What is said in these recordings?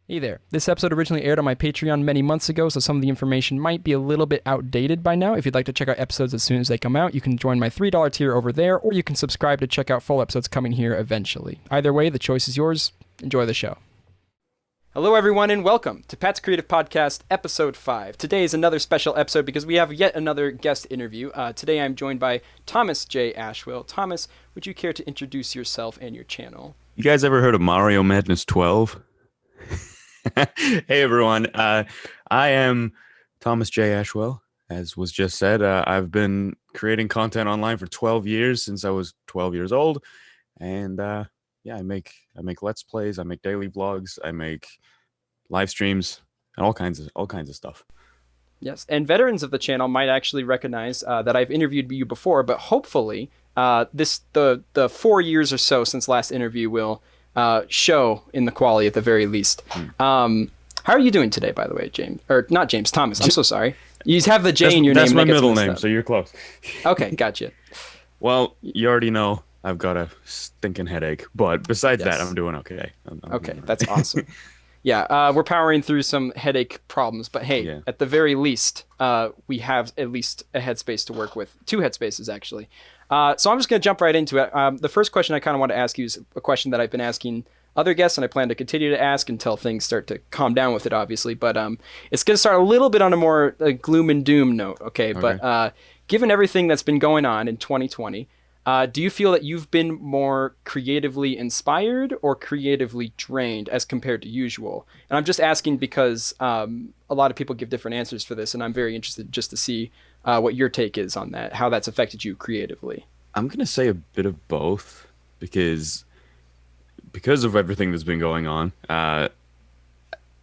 Hey there. This episode originally aired on my Patreon many months ago, so some of the information might be a little bit outdated by now. If you'd like to check out episodes as soon as they come out, you can join my $3 tier over there, or you can subscribe to check out full episodes coming here eventually. Either way, the choice is yours. Enjoy the show. Hello, everyone, and welcome to Pat's Creative Podcast, Episode 5. Today is another special episode because we have yet another guest interview. Today I'm joined by Thomas J. Ashwell. Thomas, would you care to introduce yourself and your channel? You guys ever heard of Mario Madness 12? Hey everyone, I am Thomas J. Ashwell, as was just said. I've been creating content online for 12 years, since I was 12 years old, and I make Let's Plays, I make daily vlogs, I make live streams, and all kinds of stuff. Yes, and veterans of the channel might actually recognize that I've interviewed you before, but hopefully the 4 years or so since last interview will show in the quality at the very least. How are you doing today, by the way, James? Or not James, Thomas. I'm so sorry. You have the J in your name. That's my middle name, so you're close. Okay, gotcha. Well, you already know I've got a stinking headache, but besides that, I'm doing okay. Okay, that's awesome. Yeah, we're powering through some headache problems, but hey, at the very least, we have at least a headspace to work with. 2 headspaces, actually. So I'm just going to jump right into it. The first question I kind of want to ask you is a question that I've been asking other guests, and I plan to continue to ask until things start to calm down with it, obviously. But it's going to start a little bit on a more gloom and doom note, okay? But given everything that's been going on in 2020, do you feel that you've been more creatively inspired or creatively drained as compared to usual? And I'm just asking because a lot of people give different answers for this, and I'm very interested just to see what your take is on that, how that's affected you creatively. I'm going to say a bit of both because of everything that's been going on. I'm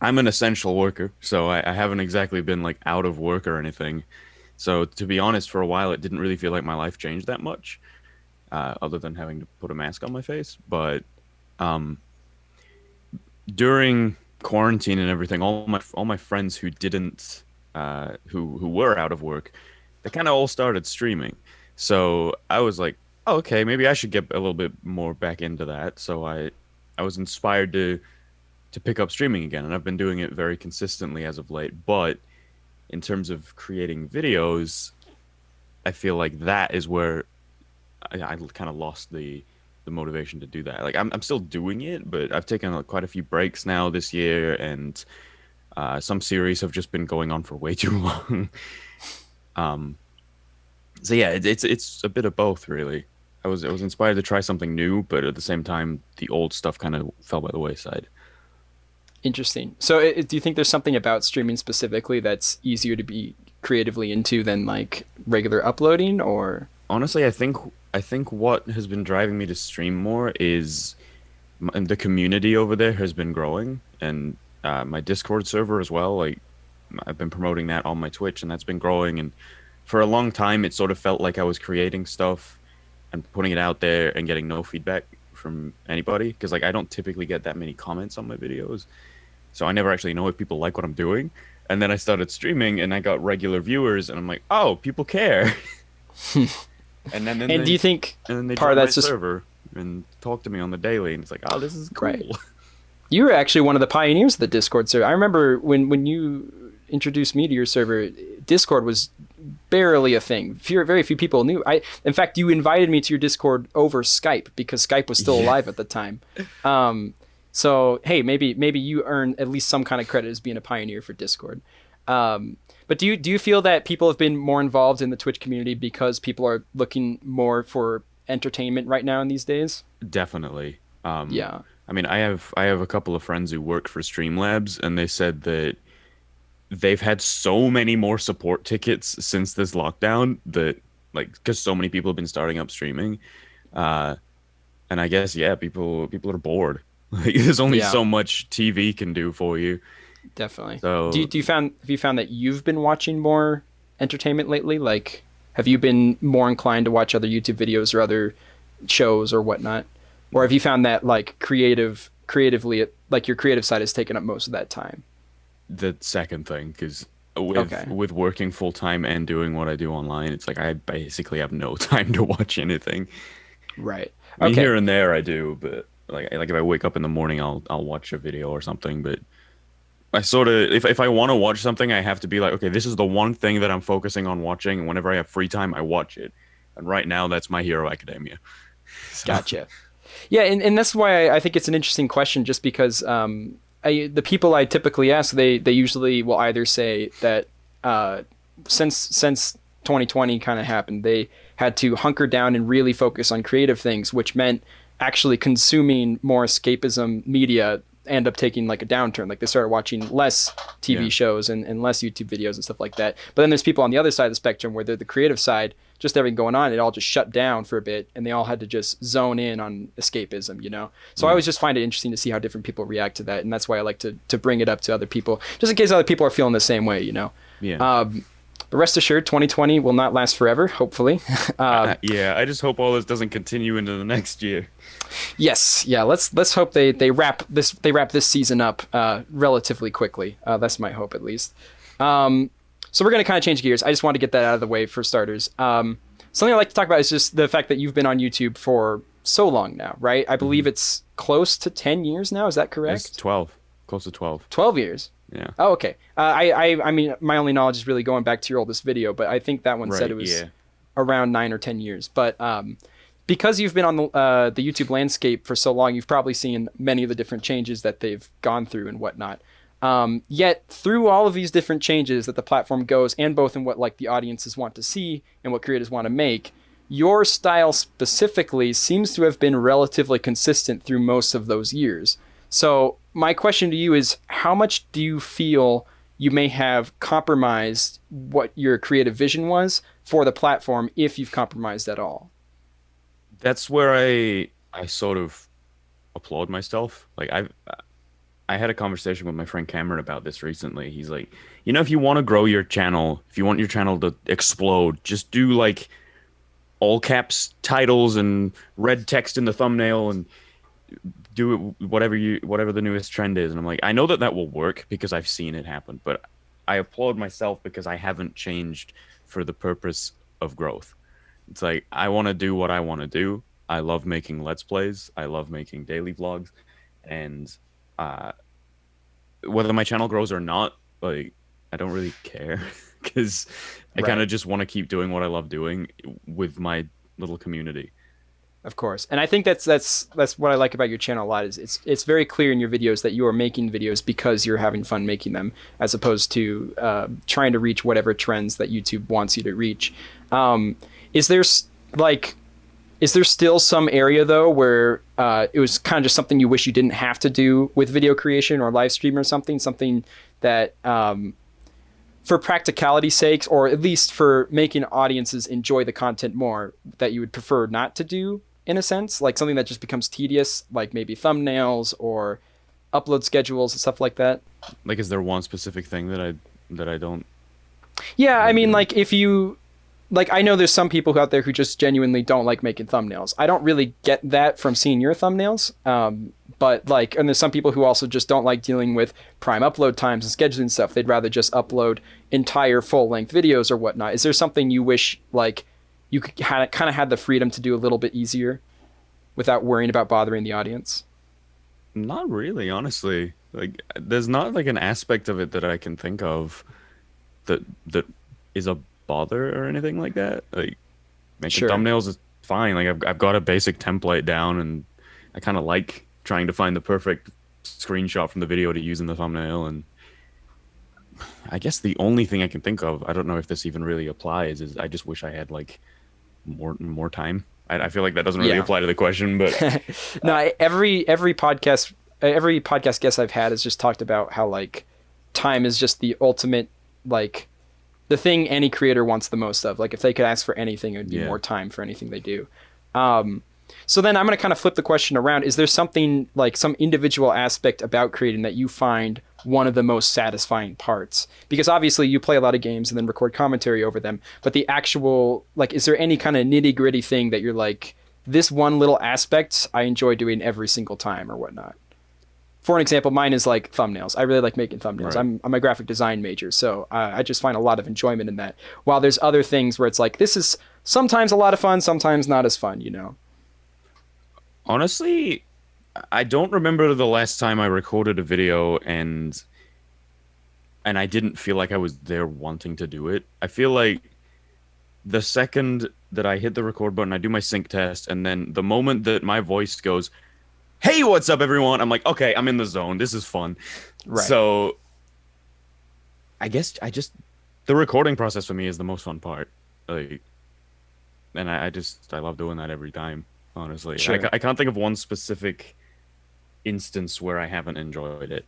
an essential worker, so I haven't exactly been like out of work or anything. So to be honest, for a while, it didn't really feel like my life changed that much, other than having to put a mask on my face. But during quarantine and everything, all my friends who didn't, who were out of work, they kind of all started streaming. So I was like, oh, okay, maybe I should get a little bit more back into that. So I was inspired to pick up streaming again, and I've been doing it very consistently as of late. But in terms of creating videos, I feel like that is where I kind of lost the motivation to do that. Like I'm still doing it, but I've taken like quite a few breaks now this year, and some series have just been going on for way too long. So yeah, it's a bit of both, really. I was inspired to try something new, but at the same time, the old stuff kind of fell by the wayside. Interesting. So do you think there's something about streaming specifically that's easier to be creatively into than like regular uploading? Or Honestly, I think what has been driving me to stream more is the community over there has been growing, and my Discord server as well. Like I've been promoting that on my Twitch, and that's been growing. And for a long time, it sort of felt like I was creating stuff and putting it out there and getting no feedback from anybody, because like I don't typically get that many comments on my videos, so I never actually know if people like what I'm doing. And then I started streaming, and I got regular viewers, and I'm like, oh, people care. And do you think and then they part of join my that's just server and talk to me on the daily, and it's like, oh, this is cool. Right. You were actually one of the pioneers of the Discord server. I remember when you introduced me to your server, Discord was barely a thing. Very few people knew. In fact, you invited me to your Discord over Skype because Skype was still alive at the time. So hey, maybe you earn at least some kind of credit as being a pioneer for Discord. But do you feel that people have been more involved in the Twitch community because people are looking more for entertainment right now in these days? Definitely. Yeah. I mean, I have a couple of friends who work for Streamlabs, and they said that they've had so many more support tickets since this lockdown, that like, because so many people have been starting up streaming, and I guess people are bored. Like there's only so much TV can do for you. Definitely. So have you found that you've been watching more entertainment lately? Like, have you been more inclined to watch other YouTube videos or other shows or whatnot? Or have you found that like creatively, like your creative side has taken up most of that time? The second thing, because with working full time and doing what I do online, it's like I basically have no time to watch anything. Right. I mean, here and there I do, but like if I wake up in the morning, I'll watch a video or something. But I sort of, if I want to watch something, I have to be like, okay, this is the one thing that I'm focusing on watching, and whenever I have free time, I watch it. And right now, that's My Hero Academia. So, Gotcha. Yeah, and that's why I think it's an interesting question, just because the people I typically ask, they usually will either say that uh, since 2020 kind of happened, they had to hunker down and really focus on creative things, which meant actually consuming more escapism media end up taking like a downturn. Like they started watching less TV yeah, shows and less YouTube videos and stuff like that. But then there's people on the other side of the spectrum where they're the creative side, just everything going on, it all just shut down for a bit and they all had to just zone in on escapism, you know? So I yeah, always just find it interesting to see how different people react to that. And that's why I like to bring it up to other people, just in case other people are feeling the same way, you know? yeah. But rest assured, 2020 will not last forever, hopefully. Yeah, I just hope all this doesn't continue into the next year. Yes, yeah. Let's hope they wrap this season up relatively quickly. That's my hope, at least. So we're gonna kind of change gears. I just want to get that out of the way for starters. Something I like to talk about is just the fact that you've been on YouTube for so long now, right? I believe it's close to 10 years now. Is that correct? It's 12, close to 12. 12 years. Yeah. Oh, okay. I mean, my only knowledge is really going back to your oldest video, but I think that one said it was around 9 or 10 years. But because you've been on the YouTube landscape for so long, you've probably seen many of the different changes that they've gone through and whatnot. Yet through all of these different changes that the platform goes, and both in what like the audiences want to see and what creators want to make, your style specifically seems to have been relatively consistent through most of those years. So my question to you is, how much do you feel you may have compromised what your creative vision was for the platform, if you've compromised at all? That's where I sort of applaud myself. Like I had a conversation with my friend Cameron about this recently. He's like, you know, if you want to grow your channel, if you want your channel to explode, just do like all caps titles and red text in the thumbnail and do it whatever the newest trend is. And I'm like, I know that will work because I've seen it happen, but I applaud myself because I haven't changed for the purpose of growth. It's like, I want to do what I want to do. I love making Let's Plays. I love making daily vlogs. And whether my channel grows or not, like, I don't really care because I kind of just want to keep doing what I love doing with my little community. Of course. And I think that's what I like about your channel a lot, is it's very clear in your videos that you are making videos because you're having fun making them, as opposed to trying to reach whatever trends that YouTube wants you to reach. Is there still some area though where it was kind of just something you wish you didn't have to do with video creation or live stream or something that for practicality's sakes, or at least for making audiences enjoy the content more, that you would prefer not to do, in a sense, like something that just becomes tedious, like maybe thumbnails or upload schedules and stuff like that? Like, is there one specific thing that I don't? Yeah, I mean, like if you, like, I know there's some people out there who just genuinely don't like making thumbnails. I don't really get that from seeing your thumbnails. But like, and there's some people who also just don't like dealing with prime upload times and scheduling stuff. They'd rather just upload entire full length videos or whatnot. Is there something you wish like you could kind of had the freedom to do a little bit easier without worrying about bothering the audience? Not really, honestly. Like, there's not like an aspect of it that I can think of that is a bother or anything like that. Like, making thumbnails is fine. Like, I've got a basic template down, and I kind of like trying to find the perfect screenshot from the video to use in the thumbnail. And I guess the only thing I can think of, I don't know if this even really applies, is I just wish I had like more time. I feel like that doesn't really apply to the question, but no, every podcast guest I've had has just talked about how like time is just the ultimate, like the thing any creator wants the most of. Like if they could ask for anything, it would be more time for anything they do. So then I'm going to kind of flip the question around. Is there something, like some individual aspect about creating that you find one of the most satisfying parts? Because obviously you play a lot of games and then record commentary over them, but the actual, like, is there any kind of nitty gritty thing that you're like, this one little aspect I enjoy doing every single time or whatnot? For an example, mine is like thumbnails. I really like making thumbnails. Right. I'm a graphic design major, so I just find a lot of enjoyment in that. While there's other things where it's like, this is sometimes a lot of fun, sometimes not as fun, you know? Honestly, I don't remember the last time I recorded a video and and I didn't feel like I was there wanting to do it. I feel like the second that I hit the record button, I do my sync test, and then the moment that my voice goes, "Hey, what's up, everyone?" I'm like, okay, I'm in the zone. This is fun. Right. So I guess I just the recording process for me is the most fun part. Like, and I love doing that every time. Honestly, Sure. I can't think of one specific instance where I haven't enjoyed it.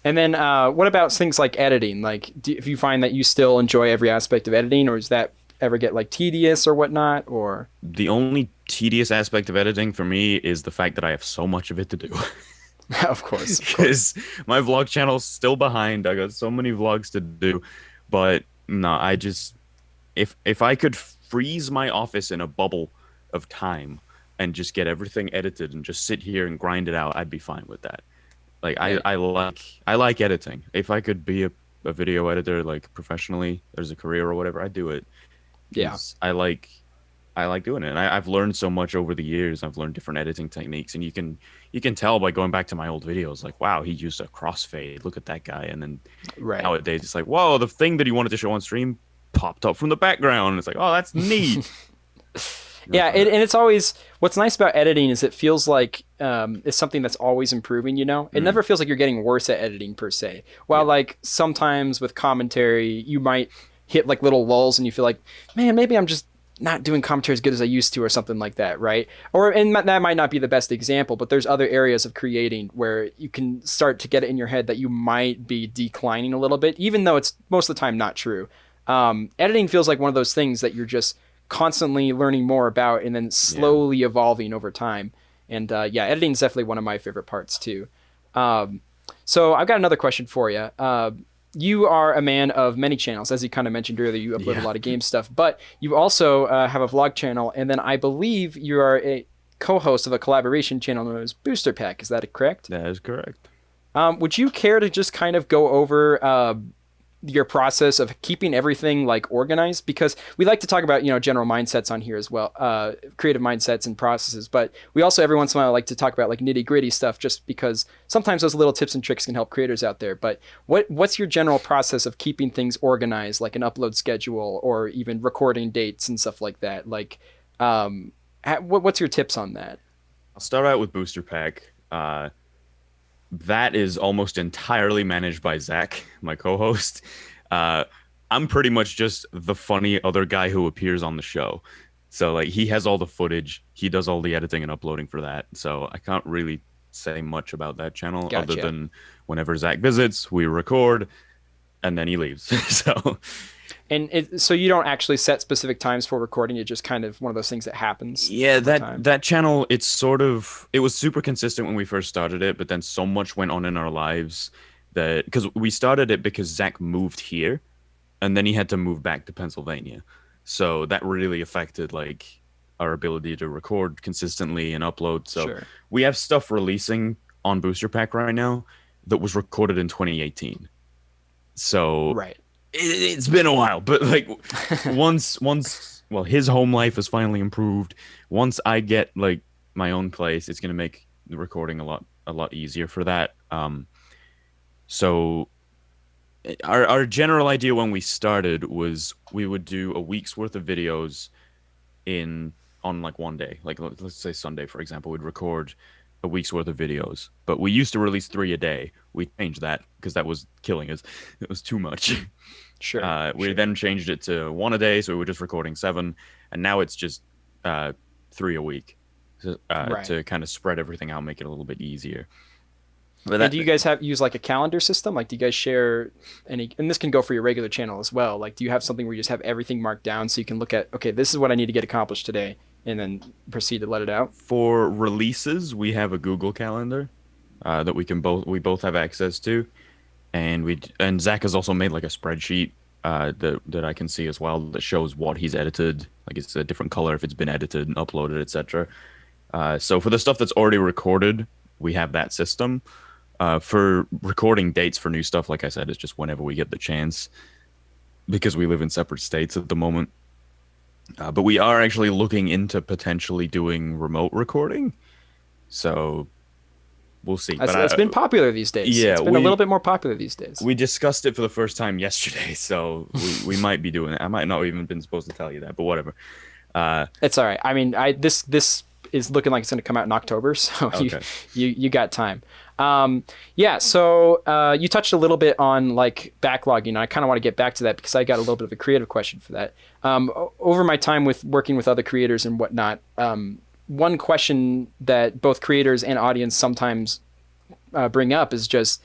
And then what about things like editing? Like, if you find that you still enjoy every aspect of editing, or does that ever get like tedious or whatnot? Or The only tedious aspect of editing for me is the fact that I have so much of it to do. of course, of course. Because my vlog channel's still behind. I got so many vlogs to do, but no, I just if I could freeze my office in a bubble of time and just get everything edited and just sit here and grind it out, I'd be fine with that. Like Hey, I like editing. If I could be a video editor like professionally, there's a career or whatever, I'd do it yeah. because I like doing it. And I've learned so much over the years. I've learned different editing techniques, and you can tell by going back to my old videos, like, wow, he used a crossfade. Look at that guy. And then Right. nowadays, it's like, whoa, the thing that he wanted to show on stream popped up from the background. And it's like, oh, that's neat. Yeah, Uh, and it's always what's nice about editing is it feels like it's something that's always improving. You know, it mm, never feels like you're getting worse at editing per se. While yeah, like sometimes with commentary, you might hit like little lulls and you feel like, man, maybe I'm just not doing commentary as good as I used to, or something like that, right? Or and that might not be the best example, but there's other areas of creating where you can start to get it in your head that you might be declining a little bit, even though it's most of the time not true. Editing feels like one of those things that you're just constantly learning more about and then yeah. slowly evolving over time. And yeah, editing is definitely one of my favorite parts too. Um, so I've got another question for you. You are a man of many channels, as you kind of mentioned earlier. You upload a Yeah, lot of game stuff, but you also have a vlog channel, and then I believe you are a co-host of a collaboration channel known as Booster Pack. Is that correct? that is correct. Would you care to just kind of go over your process of keeping everything like organized? Because we like to talk about general mindsets on here as well, creative mindsets and processes, but we also every once in a while like to talk about like nitty gritty stuff, just because sometimes those little tips and tricks can help creators out there. But what's your general process of keeping things organized, like an upload schedule or even recording dates and stuff like that? Like what's your tips on that? I'll start out with Booster Pack. That is almost entirely managed by Zach, my co-host. Uh, I'm pretty much just the funny other guy who appears on the show. So like he has all the footage, he does all the editing and uploading for that. So I can't really say much about that channel other Gotcha. than whenever Zach visits, we record and then he leaves. So And so you don't actually set specific times for recording. It's just kind of one of those things that happens yeah, over time. that channel, it was super consistent when we first started it, but then so much went on in our lives that because we started it because Zach moved here and then he had to move back to Pennsylvania. So that really affected like our ability to record consistently and upload. So Sure. we have stuff releasing on Booster Pack right now that was recorded in 2018. So Right. it's been a while, but like once well, his home life is finally improved. Once I get like my own place, it's gonna make the recording a lot easier for that. So our general idea when we started was we would do a week's worth of videos in on like one day. Like let's say Sunday, for example, we'd record a week's worth of videos. But we used to release 3 a day. We changed that because that was killing us. It was too much. Sure. We Sure. then changed it to 1 a day, so we were just recording 7, and now it's just 3 a week Right. to kind of spread everything out, make it a little bit easier. But And that do you guys have use like a calendar system? Like, do you guys share any? And this can go for your regular channel as well. Like, do you have something where you just have everything marked down so you can look at, okay, this is what I need to get accomplished today, and then proceed to let it out? for releases, we have a Google Calendar that we both have access to, and Zach has also made like a spreadsheet that I can see as well that shows what he's edited. Like it's a different color if it's been edited and uploaded, etc. So for the stuff that's already recorded, we have that system. For recording dates for new stuff, like I said, it's just whenever we get the chance because we live in separate states at the moment. But we are actually looking into potentially doing remote recording. So we'll see. It's been popular these days. Yeah, it's been a little bit more popular these days. We discussed it for the first time yesterday, so we might be doing it. I might not have even been supposed to tell you that, but whatever. It's all right. I mean, this is looking like it's going to come out in October, so okay. you got time. Yeah. So you touched a little bit on like backlogging, and I kind of want to get back to that because I got a little bit of a creative question for that. Over my time with working with other creators and whatnot, one question that both creators and audience sometimes bring up is just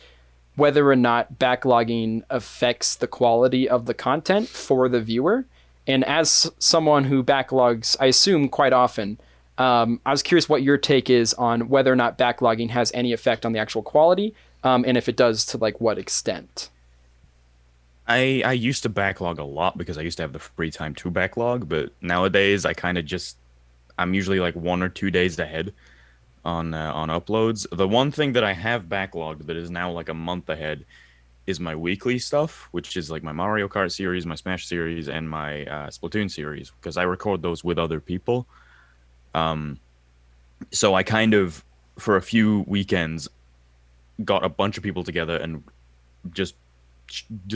whether or not backlogging affects the quality of the content for the viewer. And as someone who backlogs, I assume quite often, I was curious what your take is on whether or not backlogging has any effect on the actual quality, and if it does, to like what extent. I used to backlog a lot because I used to have the free time to backlog, but nowadays I'm usually like 1 or 2 days ahead on uploads. The one thing that I have backlogged that is now like a month ahead is my weekly stuff, which is like my Mario Kart series, my Smash series, and my Splatoon series, because I record those with other people. So I kind of, for a few weekends, got a bunch of people together and just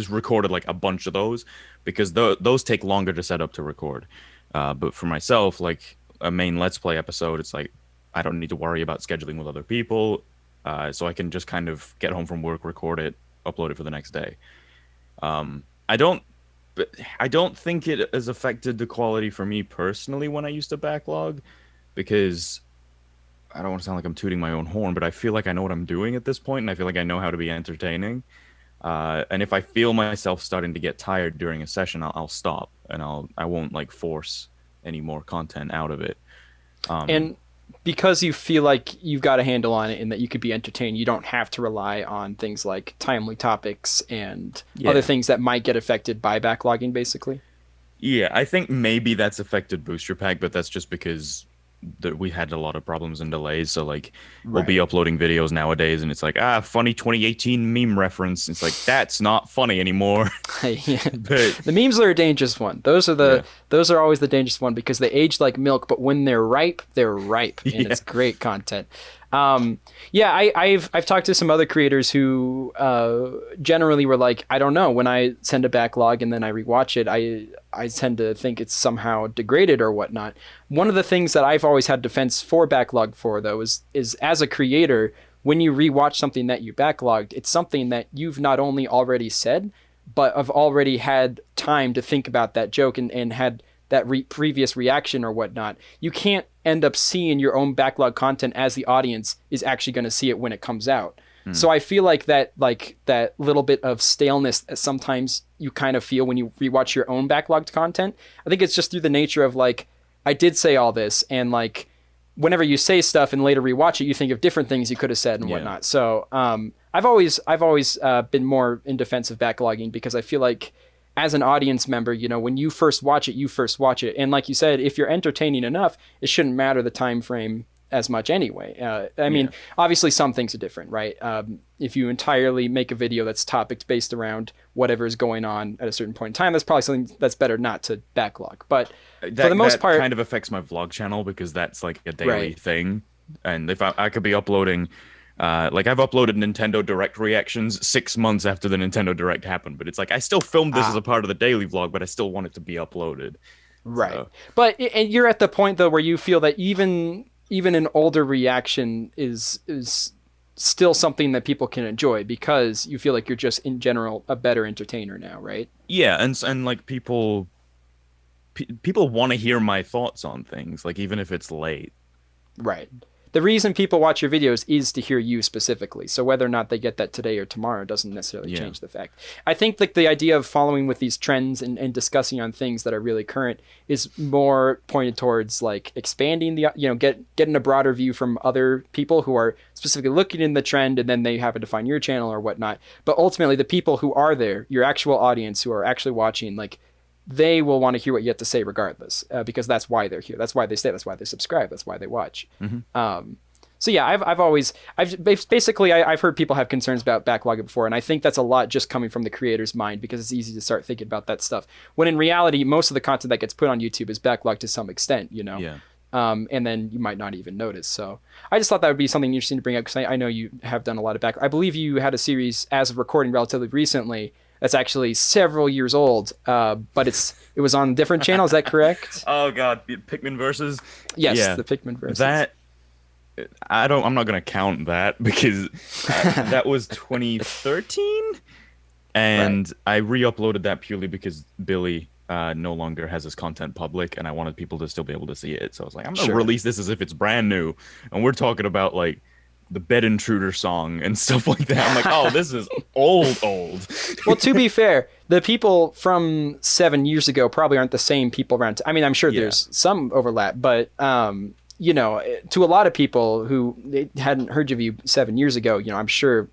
recorded like a bunch of those, because those take longer to set up to record. But for myself, like a main Let's Play episode, it's like I don't need to worry about scheduling with other people, so I can just kind of get home from work, record it, upload it for the next day. I don't think it has affected the quality for me personally when I used to backlog, because I don't want to sound like I'm tooting my own horn, but I feel like I know what I'm doing at this point, and I feel like I know how to be entertaining. And if I feel myself starting to get tired during a session, I'll stop, and I won't like force any more content out of it. And because you feel like you've got a handle on it and that you could be entertained, you don't have to rely on things like timely topics and other things that might get affected by backlogging, basically. Yeah, I think maybe that's affected Booster Pack, but that's just because we had a lot of problems and delays. So like we'll be uploading videos nowadays and it's like, funny 2018 meme reference. It's like, that's not funny anymore. Yeah. But the memes are a dangerous one. Those are always the dangerous one because they age like milk, but when they're ripe, and it's great content. I've talked to some other creators who generally were like, I don't know, when I send a backlog and then I rewatch it, I tend to think it's somehow degraded or whatnot. One of the things that I've always had defense for backlog for, though, is as a creator, when you rewatch something that you backlogged, it's something that you've not only already said, but have already had time to think about that joke and had that previous reaction or whatnot. You can't end up seeing your own backlog content as the audience is actually going to see it when it comes out. So I feel like that little bit of staleness that sometimes you kind of feel when you rewatch your own backlogged content, I think it's just through the nature of like, I did say all this, and like whenever you say stuff and later rewatch it, you think of different things you could have said and whatnot. So I've always been more in defense of backlogging because I feel like as an audience member, you know, when you first watch it. And like you said, if you're entertaining enough, it shouldn't matter the time frame as much anyway. I mean, obviously some things are different, right? If you entirely make a video that's topic based around whatever is going on at a certain point in time, that's probably something that's better not to backlog. But for the most part, kind of affects my vlog channel because that's like a daily thing. And if I could be uploading, like I've uploaded Nintendo Direct reactions 6 months after the Nintendo Direct happened, but it's like I still filmed this as a part of the daily vlog, but I still want it to be uploaded. Right. So. But you're at the point though where you feel that even an older reaction is still something that people can enjoy because you feel like you're just in general a better entertainer now, right? Yeah, and like people want to hear my thoughts on things, like even if it's late. Right. The reason people watch your videos is to hear you specifically. So whether or not they get that today or tomorrow doesn't necessarily change the fact. I think like the idea of following with these trends and discussing on things that are really current is more pointed towards like expanding the, you know, getting a broader view from other people who are specifically looking in the trend, and then they happen to find your channel or whatnot. But ultimately the people who are there, your actual audience who are actually watching, like they will want to hear what you have to say regardless, because that's why they're here. That's why they stay. That's why they subscribe. That's why they watch. So yeah, I've heard people have concerns about backlogging before, and I think that's a lot just coming from the creator's mind because it's easy to start thinking about that stuff. When in reality, most of the content that gets put on YouTube is backlogged to some extent, you know? Yeah. and then you might not even notice. So I just thought that would be something interesting to bring up because I know you have done a lot of back. I believe you had a series as of recording relatively recently that's actually several years old, but it was on a different channel. Is that correct? Oh God, Pikmin versus. Yes, Yeah, the Pikmin versus. that I'm not gonna count that because that was 2013, and Right. I re-uploaded that purely because Billy no longer has his content public, and I wanted people to still be able to see it. So I was like, I'm gonna Sure. release this as if it's brand new, and we're talking about like the Bed Intruder song and stuff like that. I'm like, oh, this is old, old. Well, to be fair, the people from 7 years ago probably aren't the same people around. I mean, I'm sure Yeah, there's some overlap, but to a lot of people who they hadn't heard of you 7 years ago, I'm sure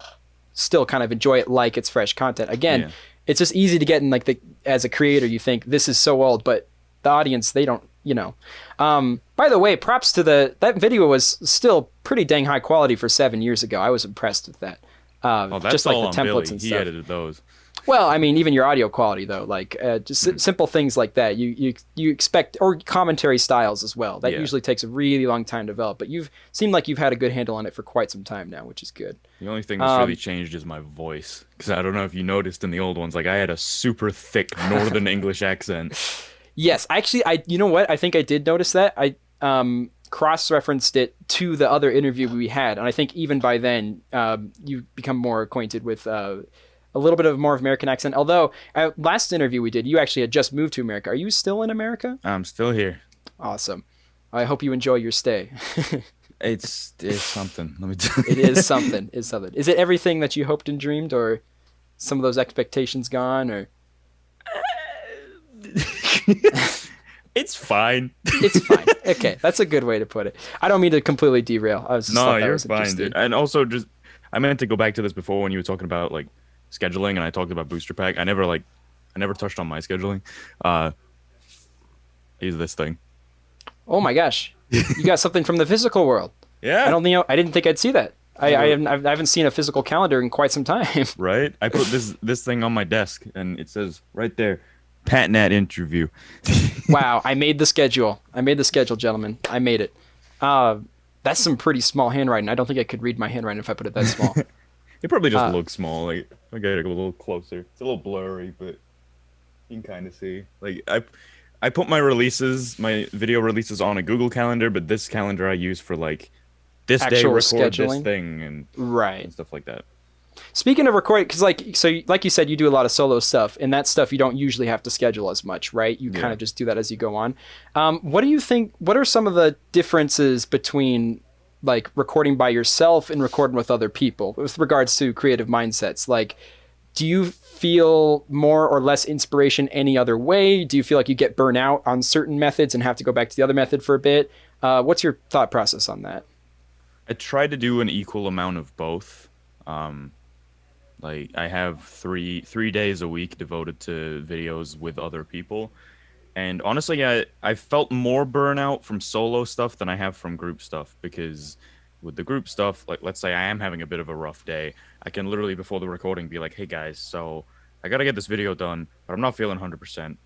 still kind of enjoy it like it's fresh content. Again, yeah, it's just easy to get in like as a creator, you think this is so old, but the audience, they don't, By the way, props to that video was still pretty dang high quality for 7 years ago. I was impressed with that. Oh, that's Just like all the on templates Billy. and He stuff. edited those. Well, I mean, even your audio quality though, like just Mhm. simple things like that, you expect, or commentary styles as well. That Yeah. usually takes a really long time to develop, but you've seemed like you've had a good handle on it for quite some time now, which is good. The only thing that's really changed is my voice. Because I don't know if you noticed in the old ones, like I had a super thick Northern English accent. Yes, actually, you know what? I think I did notice that. I cross-referenced it to the other interview we had, and I think even by then, you become more acquainted with a little bit of more of American accent. Although, last interview we did, you actually had just moved to America. Are you still in America? I'm still here. Awesome. I hope you enjoy your stay. It's something. Let me tell It you. is something. Is something. Is it everything that you hoped and dreamed, or some of those expectations gone, or? It's fine. It's fine. Okay, that's a good way to put it. I don't mean to completely derail. I was just No, thought that you're was fine, interesting. dude. And also, just I meant to go back to this before when you were talking about like scheduling, and I talked about Booster Pack. I never touched on my scheduling. Uh, I use this thing. Oh my gosh, you got something from the physical world. Yeah. I didn't think I'd see that. I go, I haven't seen a physical calendar in quite some time. right? I put this thing on my desk, and it says right there, PatNat interview. Wow, I made the schedule. I made the schedule, gentlemen. I made it. Uh, that's some pretty small handwriting. I don't think I could read my handwriting if I put it that small. It probably just Uh, looks small. Like I gotta go a little closer. It's a little blurry, but you can kind of see. Like I put my video releases on a Google Calendar, but this calendar I use for like this day Actual record this scheduling. thing Right. and stuff like that. Speaking of recording, because like you said, you do a lot of solo stuff, and that stuff you don't usually have to schedule as much, right? You kind Yeah. of just do that as you go on. What do you think? What are some of the differences between like recording by yourself and recording with other people with regards to creative mindsets? Like, do you feel more or less inspiration any other way? Do you feel like you get burnt out on certain methods and have to go back to the other method for a bit? What's your thought process on that? I try to do an equal amount of both. Um, like I have three days a week devoted to videos with other people. And honestly, I felt more burnout from solo stuff than I have from group stuff because with the group stuff, like let's say I am having a bit of a rough day, I can literally before the recording be like, "Hey guys, so I got to get this video done, but I'm not feeling 100%.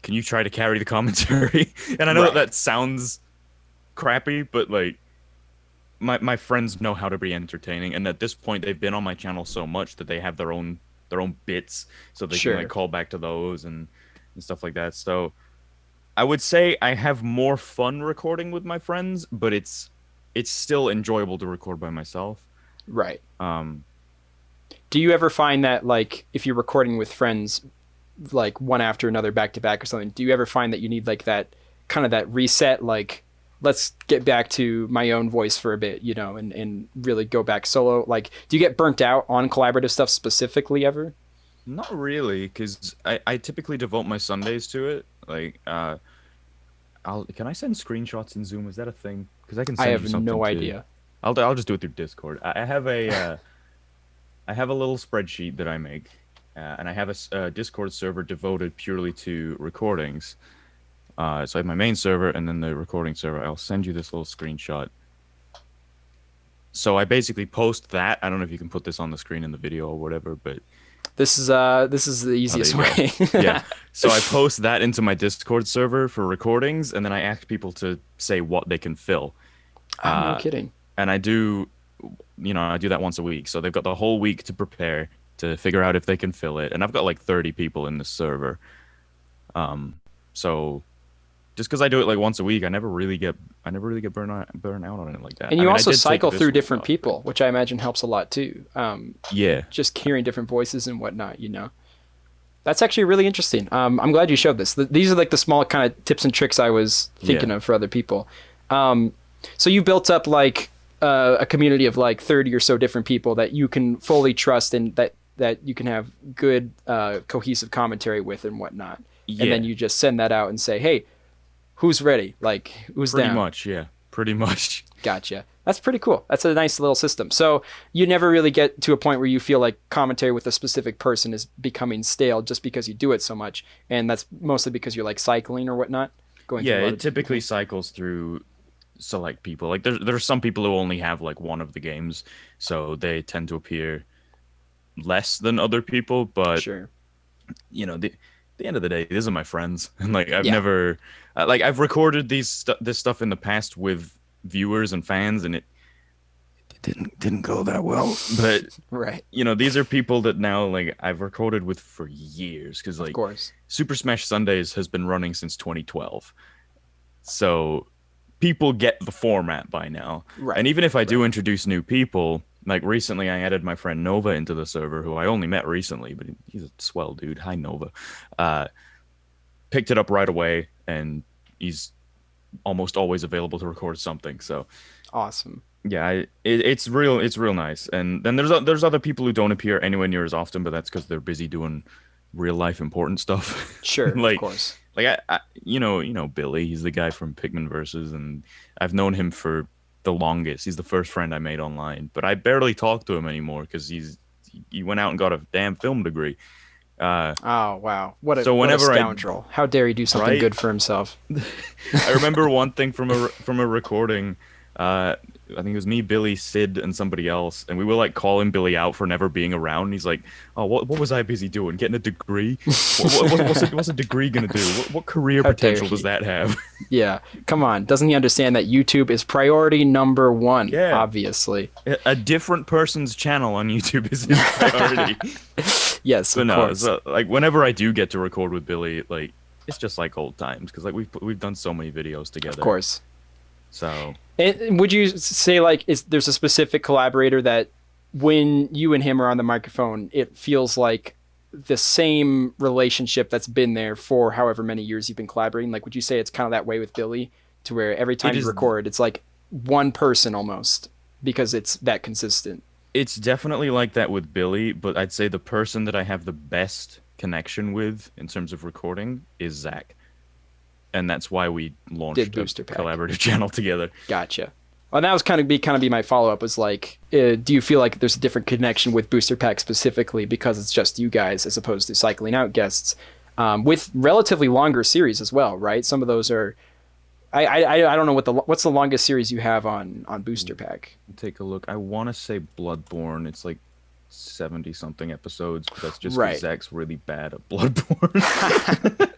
Can you try to carry the commentary?" And I know that Right. that sounds crappy, but like my friends know how to be entertaining, and at this point they've been on my channel so much that they have their own bits so they can like Sure. call back to those and stuff like that. So I would say I have more fun recording with my friends, but it's still enjoyable to record by myself. Right. Um, Do you ever find that like if you're recording with friends like one after another back to back or something, do you ever find that you need like that kind of that reset, like let's get back to my own voice for a bit, and really go back solo? Like, do you get burnt out on collaborative stuff specifically ever? Not really, because I typically devote my Sundays to it. Like, can I send screenshots in Zoom? Is that a thing? Because I can I send you have something no too. idea. I'll just do it through Discord. I have a little spreadsheet that I make, and I have a Discord server devoted purely to recordings. So I have my main server and then the recording server. I'll send you this little screenshot. So I basically post that. I don't know if you can put this on the screen in the video or whatever, but This is the easiest way. Yeah. So I post that into my Discord server for recordings, and then I ask people to say what they can fill. Oh, no kidding. And I do that once a week. So they've got the whole week to prepare to figure out if they can fill it. And I've got like 30 people in this server. So just because I do it like once a week, I never really get burnt out on it like that. And you also cycle through different people, which I imagine helps a lot too. Yeah. Just hearing different voices and whatnot, That's actually really interesting. I'm glad you showed this. These are like the small kind of tips and tricks I was thinking of for other people. So you built up like a community of like 30 or so different people that you can fully trust and that you can have good cohesive commentary with and whatnot. Yeah. And then you just send that out and say, hey, who's ready? Like, who's down? Pretty much, yeah. Pretty much. Gotcha. That's pretty cool. That's a nice little system. So you never really get to a point where you feel like commentary with a specific person is becoming stale just because you do it so much. And that's mostly because you're like cycling or whatnot. It typically cycles through select people. Like there's some people who only have like one of the games, so they tend to appear less than other people. But sure. The end of the day, these are my friends, and like I've never, I've recorded this stuff in the past with viewers and fans, and it didn't go that well. But right, these are people that now like I've recorded with for years, because like, of course, Super Smash Sundays has been running since 2012, so people get the format by now. Right. And even if I do introduce new people. Like recently, I added my friend Nova into the server, who I only met recently, but he's a swell dude. Hi, Nova. Picked it up right away, and he's almost always available to record something. So awesome. Yeah, it's real nice. And then there's other people who don't appear anywhere near as often, but that's because they're busy doing real life important stuff. Sure, like, of course. Like I Billy. He's the guy from Pikmin Versus, and I've known him for the longest. He's the first friend I made online, but I barely talk to him anymore because he went out and got a damn film degree. Oh wow, what a scoundrel! How dare he do something good for himself? I remember one thing from a recording. I think it was me, Billy, Sid, and somebody else, and we were like calling Billy out for never being around. And he's like, "Oh, what was I busy doing? Getting a degree? What's a degree gonna do? What career potential does that have?" Yeah, come on. Doesn't he understand that YouTube is priority number one? Yeah, obviously. A different person's channel on YouTube is his priority. Yes, of course. So, like whenever I do get to record with Billy, like it's just like old times because like we've done so many videos together. Of course. So. And would you say like there's a specific collaborator that when you and him are on the microphone, it feels like the same relationship that's been there for however many years you've been collaborating? Like, would you say it's kind of that way with Billy, to where every time you record, it's like one person almost because it's that consistent? It's definitely like that with Billy, but I'd say the person that I have the best connection with in terms of recording is Zach. And that's why we launched a collaborative channel together. Gotcha. Well, that was kind of be my follow-up was like, do you feel like there's a different connection with Booster Pack specifically because it's just you guys as opposed to cycling out guests with relatively longer series as well, right? Some of those are, I don't know what's the longest series you have on Booster Pack. Take a look. I want to say Bloodborne. It's like 70 something episodes, but that's just because Zach's really bad at Bloodborne.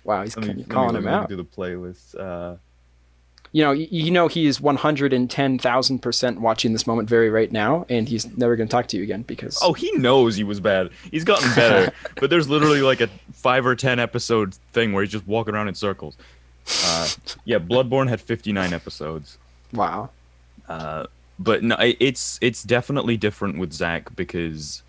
Wow, he's calling him out. Do the playlist. He is 110,000% watching this moment right now, and he's never going to talk to you again because. Oh, he knows he was bad. He's gotten better, but there's literally like a 5 or 10 episode thing where he's just walking around in circles. Bloodborne had 59 episodes. Wow. But no, it's definitely different with Zach because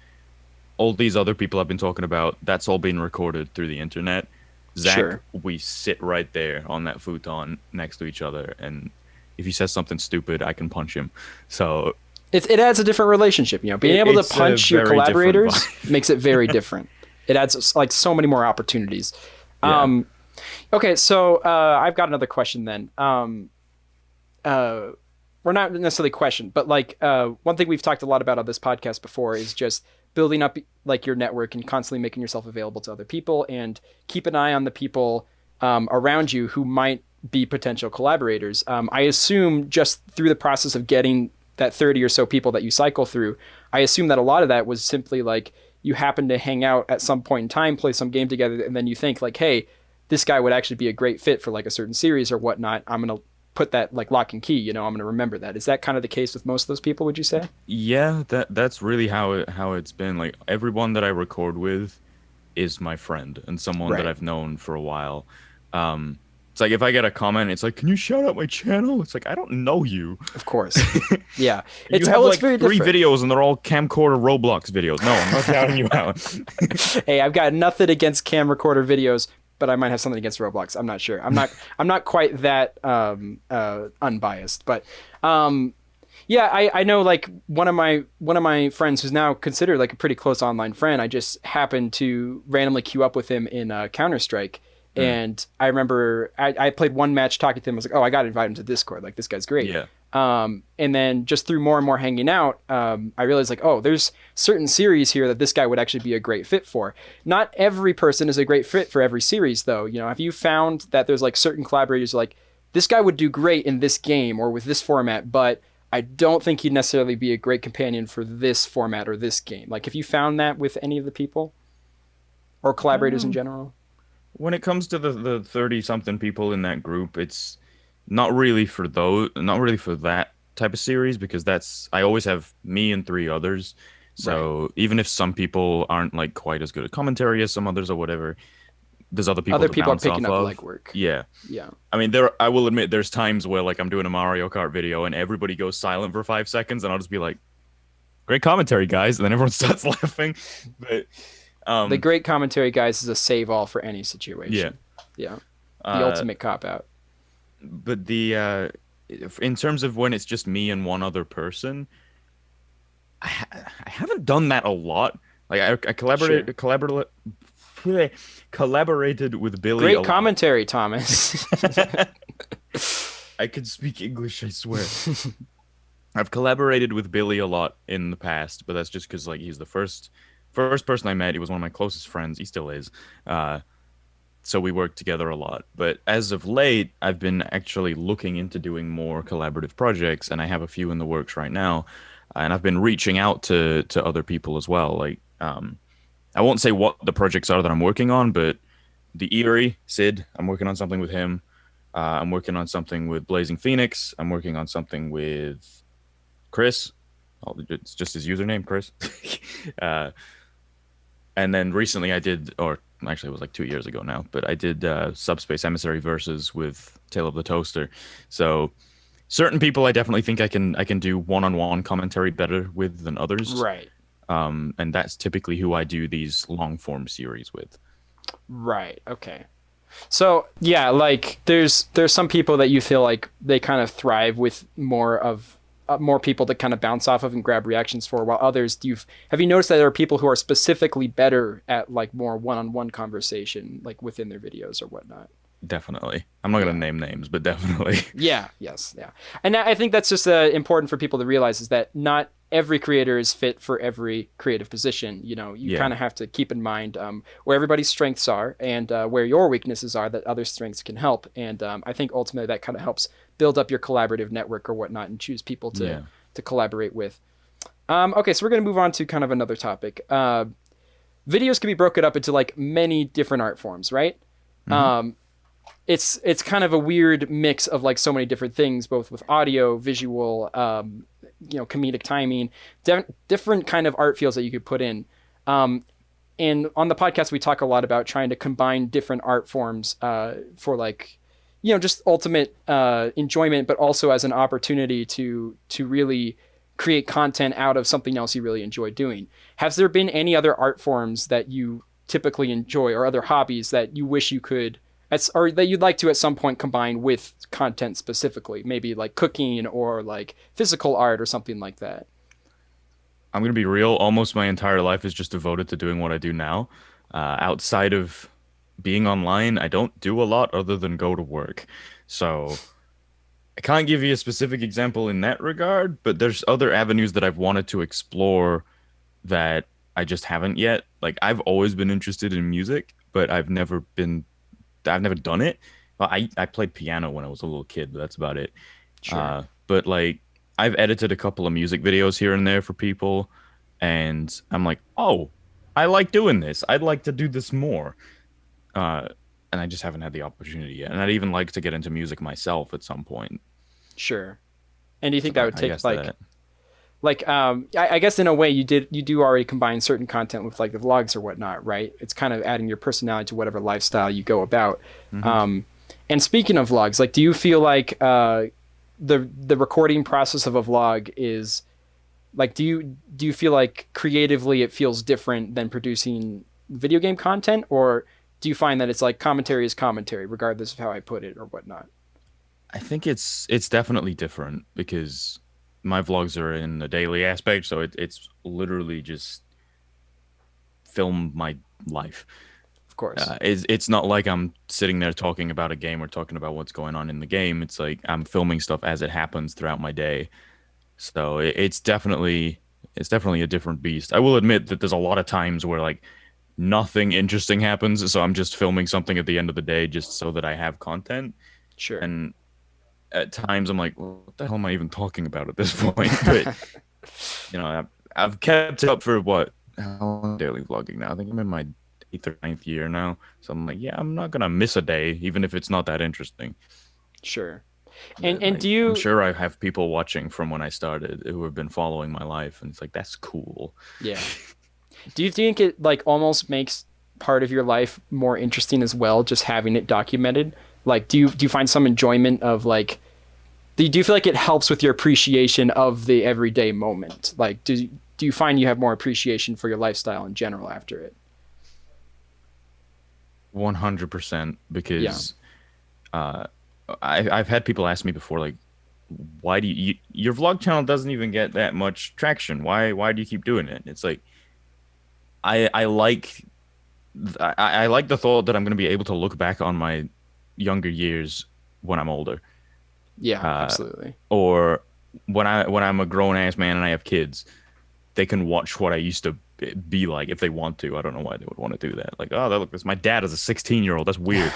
all these other people I've been talking about, that's all been recorded through the internet. Zach, we sit right there on that futon next to each other, and if he says something stupid, I can punch him. So it adds a different relationship. Being able to punch your collaborators makes it very different. It adds like so many more opportunities. Yeah. Okay, so I've got another question then. We're not necessarily a question, but like one thing we've talked a lot about on this podcast before is just building up like your network and constantly making yourself available to other people, and keep an eye on the people around you who might be potential collaborators. I assume just through the process of getting that 30 or so people that you cycle through, I assume that a lot of that was simply like you happen to hang out at some point in time, play some game together, and then you think like, hey, this guy would actually be a great fit for like a certain series or whatnot. I'm gonna put that like lock and key. You know, I'm gonna remember that. Is that kind of the case with most of those people? Would you say? Yeah, that's really how it's been. Like everyone that I record with is my friend and someone that Right. I've known for a while. It's like if I get a comment, it's like, "Can you shout out my channel?" It's like I don't know you. Of course. Yeah. You It's have it's like very three different. videos and they're all camcorder Roblox videos. No, I'm not shouting you out. Hey, I've got nothing against cam recorder videos, but I might have something against Roblox. I'm not sure. I'm not quite that unbiased, but yeah, I know like one of my friends who's now considered like a pretty close online friend. I just happened to randomly queue up with him in Counter-Strike. Mm, And I remember I played one match talking to him. I was like, oh, I got to invite him to Discord. Like, this guy's great. yeah. And then just through more and more hanging out, I realized like, oh, there's certain series here that this guy would actually be a great fit for. Not every person is a great fit for every series, though. You know, have you found that there's like certain collaborators like this guy would do great in this game or with this format, but I don't think he'd necessarily be a great companion for this format or this game. Like, have you found that with any of the people or collaborators in Um, general? when it comes to the 30 something people in that group, it's not really for that type of series because that's I always have me and three others. Right. So even if some people aren't like quite as good at commentary as some others or whatever, there's other people Other to people are bounce picking off up of. legwork. Yeah. Yeah. I mean, I will admit there's times where like I'm doing a Mario Kart video and everybody goes silent for 5 seconds and I'll just be like, "Great commentary, guys," and then everyone starts laughing. But The um great commentary, guys, is a save all for any yeah. situation. Yeah. The Uh ultimate cop out. but in terms of when it's just me and one other person, I haven't done that a lot. Like I Sure. collaborated with Billy a Great lot. commentary, Thomas. I could speak English, I swear. I've collaborated with Billy a lot in the past, but that's just because like he's the first person I met. He was one of my closest friends. He still is. Uh, so we worked together a lot. But as of late, I've been actually looking into doing more collaborative projects, and I have a few in the works right now. And I've been reaching out to other people as well. Like, I won't say what the projects are that I'm working on, but the Eerie Sid, I'm working on something with him. I'm working on something with Blazing Phoenix. I'm working on something with Chris. Oh, it's just his username, Chris. uh, and then recently I did, or actually it was like 2 years ago now, but I did Subspace Emissary versus with Tale of the Toaster. So certain people I definitely think I can do one-on-one commentary better with than others. Right. And that's typically who I do these long-form series with. Right. Okay. So yeah, like there's some people that you feel like they kind of thrive with more people to kind of bounce off of and grab reactions for, while others have you noticed that there are people who are specifically better at like more one-on-one conversation like within their videos or whatnot? Definitely. I'm not gonna Yeah. name names, but definitely. Yeah, yes, yeah. And I think that's just important for people to realize is that not every creator is fit for every creative position. You know, you Yeah. kind of have to keep in mind where everybody's strengths are and where your weaknesses are that other strengths can help. And I think ultimately that kind of helps build up your collaborative network or whatnot and choose people Yeah. to collaborate with. Okay, so we're going to move on to kind of another topic. Videos can be broken up into like many different art forms, right? Hmm. Um, it's kind of a weird mix of like so many different things, both with audio, visual, comedic timing, different kind of art feels that you could put in. Um, and on the podcast, we talk a lot about trying to combine different art forms for like, just ultimate enjoyment, but also as an opportunity to really create content out of something else you really enjoy doing. Has there been any other art forms that you typically enjoy or other hobbies that you wish you could or that you'd like to at some point combine with content specifically, maybe like cooking or like physical art or something like that? I'm gonna be real. Almost my entire life is just devoted to doing what I do now. Outside of being online, I don't do a lot other than go to work. So I can't give you a specific example in that regard, but there's other avenues that I've wanted to explore that I just haven't yet. Like I've always been interested in music, but I've never done it. Well, I played piano when I was a little kid, but that's about it. Sure. But like I've edited a couple of music videos here and there for people, and I'm like, oh, I like doing this. I'd like to do this more. Uh, and I just haven't had the opportunity yet. And I'd even like to get into music myself at some point. Sure. And do you So think that would I take guess that. I guess in a way you do already combine certain content with like the vlogs or whatnot, right? It's kind of adding your personality to whatever lifestyle you go about. Hmm. Um, and speaking of vlogs, like, do you feel like the recording process of a vlog is like, do you feel like creatively it feels different than producing video game content, or do you find that it's like commentary is commentary, regardless of how I put it or whatnot? I think it's definitely different because my vlogs are in a daily aspect, so it's literally just film my life. Of course. It's not like I'm sitting there talking about a game or talking about what's going on in the game. It's like I'm filming stuff as it happens throughout my day. So it's definitely a different beast. I will admit that there's a lot of times where like nothing interesting happens, so I'm just filming something at the end of the day just so that I have content. Sure. And at times I'm like, well, what the hell am I even talking about at this point? But I've kept it up for what? How long daily vlogging now? I think I'm in my eighth or ninth year now. So I'm like, yeah, I'm not gonna miss a day, even if it's not that interesting. Sure. But And like, do I'm you sure I have people watching from when I started who have been following my life, and it's like that's cool. yeah. Do you think it like almost makes part of your life more interesting as well, just having it documented? Like, do you find some enjoyment of like do you feel like it helps with your appreciation of the everyday moment? Like, do you find you have more appreciation for your lifestyle in general after it? 100% Yeah. because uh, I've had people ask me before, like, why do your vlog channel doesn't even get that much traction? Why do you keep doing it? It's like I like I like the thought that I'm going to be able to look back on my younger years when I'm older, Yeah, uh, absolutely. or when I'm a grown ass man and I have kids, they can watch what I used to be like if they want to. I don't know why they would want to do that. Like, oh, that look, this my dad is a 16-year-old. That's weird.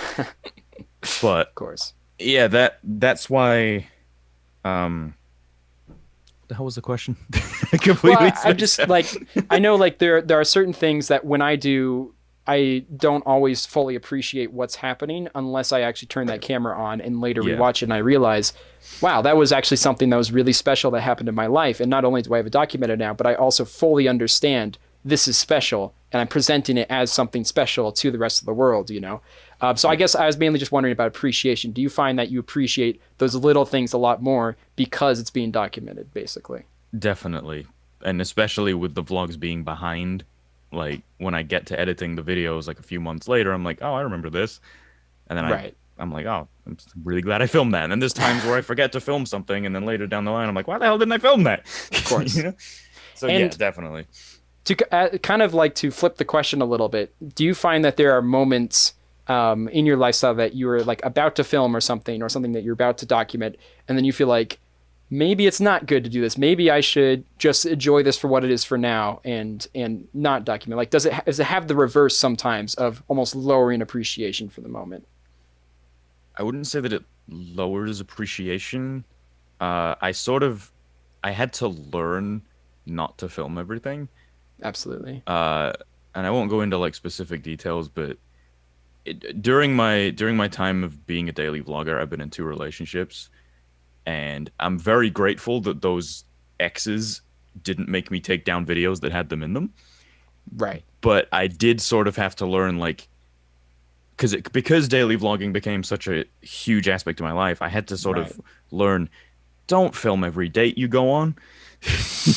But Of course. yeah, that's why. Um, the hell was the question? I Well, completely I'm spaced just out. like I know like there are certain things that when I do I don't always fully appreciate what's happening unless I actually turn that camera on and later Yeah, rewatch it and I realize, wow, that was actually something that was really special that happened in my life. And not only do I have it documented now, but I also fully understand this is special and I'm presenting it as something special to the rest of the world, you know? So I yeah, guess I was mainly just wondering about appreciation. Do you find that you appreciate those little things a lot more because it's being documented, basically? definitely. And especially with the vlogs being behind, like when I get to editing the videos like a few months later, I'm like, oh, I remember this. And then Right. I'm like, oh, I'm really glad I filmed that. And there's times where I forget to film something, and then later down the line, I'm like, why the hell didn't I film that? Of You course. know? So yeah, And definitely. to kind of like to flip the question a little bit, do you find that there are moments in your lifestyle that you are like about to film or something that you're about to document, and then you feel like maybe it's not good to do this. Maybe I should just enjoy this for what it is for now and not document. Like, does it have the reverse sometimes of almost lowering appreciation for the moment? I wouldn't say that it lowers appreciation. I sort of I had to learn not to film everything. Absolutely. Uh, and I won't go into like specific details, but during my time of being a daily vlogger, I've been in two relationships, and I'm very grateful that those exes didn't make me take down videos that had them in them. Right. But I did sort of have to learn like because daily vlogging became such a huge aspect of my life, I had to sort Right. of learn don't film every date you go on.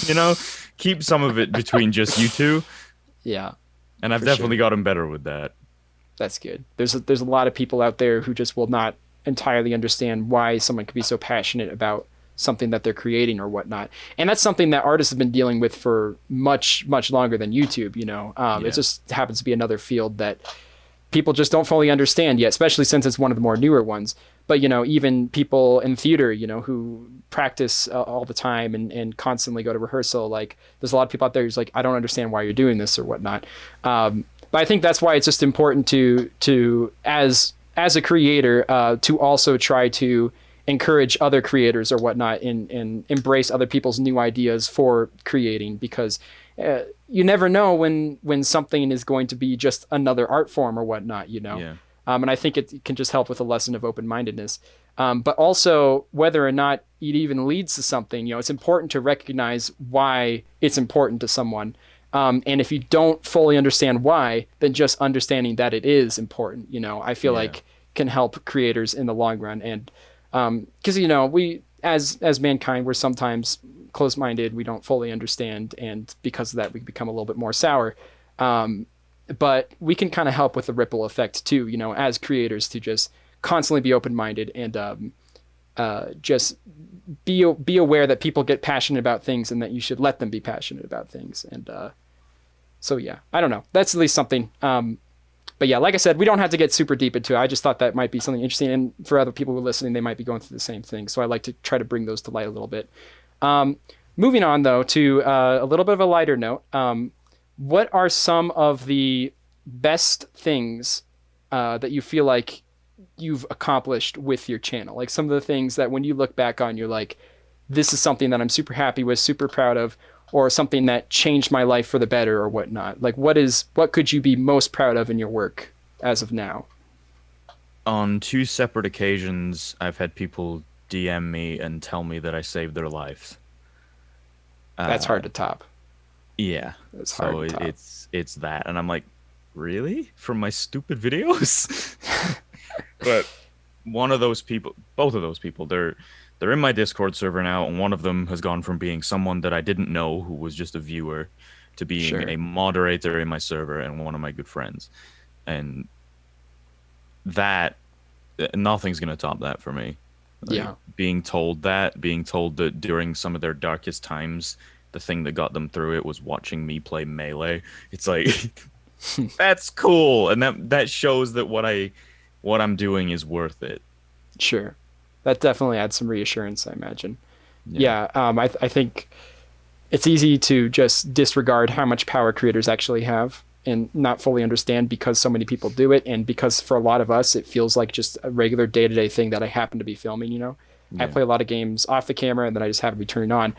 you know, keep some of it between just you two. Yeah, And I've for definitely sure. gotten better with that. That's good. There's a lot of people out there who just will not entirely understand why someone could be so passionate about something that they're creating or whatnot. And that's something that artists have been dealing with for much longer than YouTube. You know, it Yeah. just happens to be another field that people just don't fully understand yet, especially since it's one of the more newer ones. But you know, even people in theater, you know, who practice all the time and constantly go to rehearsal, like there's a lot of people out there who's like, I don't understand why you're doing this or whatnot. But I think that's why it's just important to as a creator to also try to encourage other creators or whatnot and embrace other people's new ideas for creating because you never know when something is going to be just another art form or whatnot, you know. Yeah. And I think it can just help with a lesson of open-mindedness. But also whether or not it even leads to something, you know, it's important to recognize why it's important to someone. And if you don't fully understand why, then just understanding that it is important, you know, I feel Yeah. like can help creators in the long run. And because, you know, we as mankind, we're sometimes close-minded, we don't fully understand, and because of that, we become a little bit more sour. But we can kind of help with the ripple effect too, you know, as creators to just constantly be open-minded and just be aware that people get passionate about things and that you should let them be passionate about things. And so yeah, I don't know. That's at least something. But yeah, like I said, we don't have to get super deep into it. I just thought that might be something interesting, and for other people who are listening, they might be going through the same thing. So I like to try to bring those to light a little bit. Moving on though to a little bit of a lighter note. What are some of the best things that you feel like you've accomplished with your channel? Like some of the things that when you look back on, you're like, this is something that I'm super happy with, super proud of, or something that changed my life for the better or whatnot. Like what could you be most proud of in your work as of now? On two separate occasions, I've had people DM me and tell me that I saved their lives. That's hard Uh, to top. yeah. It's hard So to top. it's that, and I'm like, really? From my stupid videos? But one of those people, both of those people, they're in my Discord server now, and one of them has gone from being someone that I didn't know who was just a viewer to being Sure. a moderator in my server and one of my good friends. And that nothing's gonna top that for me. Like Yeah. being told that during some of their darkest times, the thing that got them through it was watching me play Melee. It's like that's cool, and that shows that what I'm doing is worth it. Sure. That definitely adds some reassurance, I imagine. Yeah, Yeah. I think it's easy to just disregard how much power creators actually have and not fully understand because so many people do it. And because for a lot of us, it feels like just a regular day to day thing that I happen to be filming, you know? I yeah, play a lot of games off the camera and then I just happen to be turning on.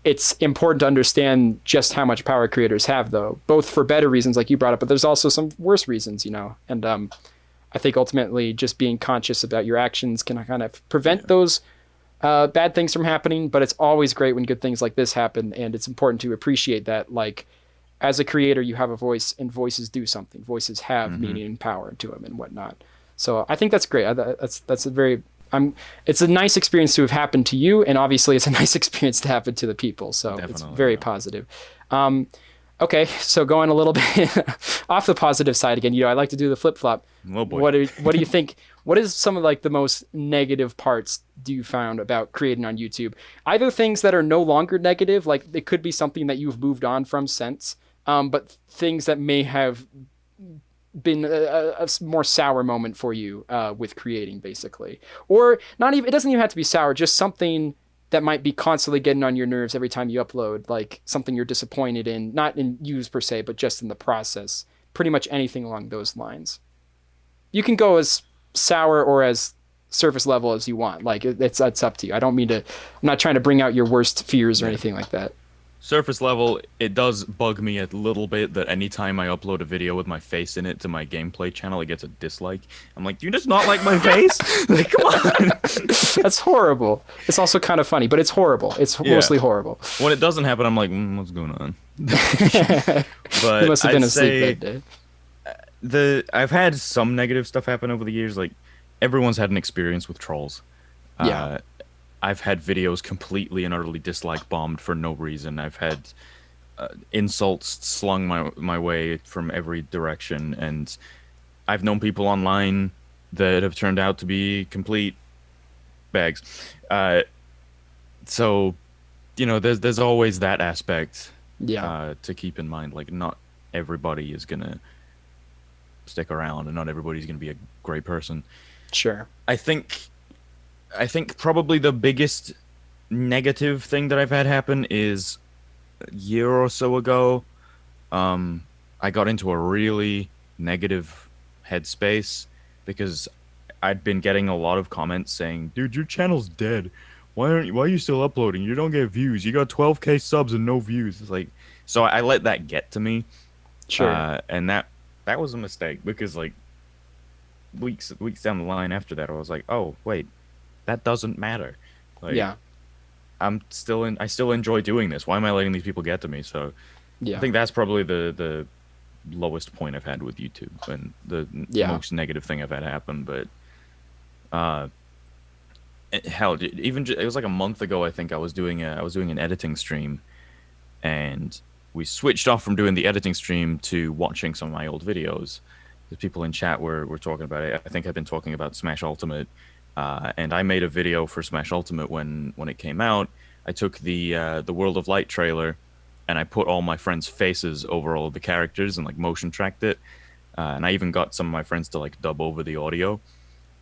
It's important to understand just how much power creators have, though, both for better reasons, like you brought up, but there's also some worse reasons, you know? And I think ultimately just being conscious about your actions can kind of prevent yeah, those bad things from happening, but it's always great when good things like this happen, and it's important to appreciate that. Like, as a creator, you have a voice, and voices do something. Voices have hmm meaning and power to them, and whatnot. So I think that's great. That's a very it's a nice experience to have happened to you, and obviously it's a nice experience to happen to the people. So it's definitely, very yeah. positive. Um, okay, so going a little bit off the positive side again, you know, I like to do the flip flop. Oh boy. What do you think? What is some of like the most negative parts do you found about creating on YouTube? Either things that are no longer negative, like it could be something that you've moved on from since, but things that may have been a more sour moment for you with creating, basically, or not even. It doesn't even have to be sour. Just something that might be constantly getting on your nerves every time you upload, like something you're disappointed in, not in use per se, but just in the process. Pretty much anything along those lines. You can go as sour or as surface level as you want. Like it's up to you. I don't mean to. I'm not trying to bring out your worst fears or Yeah. anything like that. Surface level, it does bug me a little bit that anytime I upload a video with my face in it to my gameplay channel, it gets a dislike. I'm like, do you just not like my face? Like, come on. That's horrible. It's also kind of funny, but it's horrible. It's Yeah. mostly horrible. When it doesn't happen, I'm like, what's going on? You But must have I'd been asleep say that day. I've had some negative stuff happen over the years. Like everyone's had an experience with trolls. Yeah, Uh, I've had videos completely and utterly dislike bombed for no reason. I've had insults slung my way from every direction, and I've known people online that have turned out to be complete bags. Uh, so there's always that aspect yeah, to keep in mind. Like not everybody is gonna stick around, and not everybody's gonna be a great person. sure. I think I think probably the biggest negative thing that I've had happen is a year or so ago. Um, I got into a really negative headspace because I'd been getting a lot of comments saying, "Dude, your channel's dead. Why are you still uploading? You don't get views. You got 12K subs and no views." It's like So I let that get to me. Sure. And that was a mistake because like weeks down the line after that, I was like, oh wait, that doesn't matter. Like Yeah. I still enjoy doing this. Why am I letting these people get to me? So I Yeah. think that's probably the lowest point I've had with YouTube and the Yeah. most negative thing I've had happen. But uh, hell, it was like a month ago. I think I was doing an editing stream, and we switched off from doing the editing stream to watching some of my old videos. The people in chat were talking about it. I think I've been talking about Smash Ultimate, and I made a video for Smash Ultimate when it came out. I took the World of Light trailer, and I put all my friends' faces over all of the characters and like motion tracked it. And I even got some of my friends to like dub over the audio.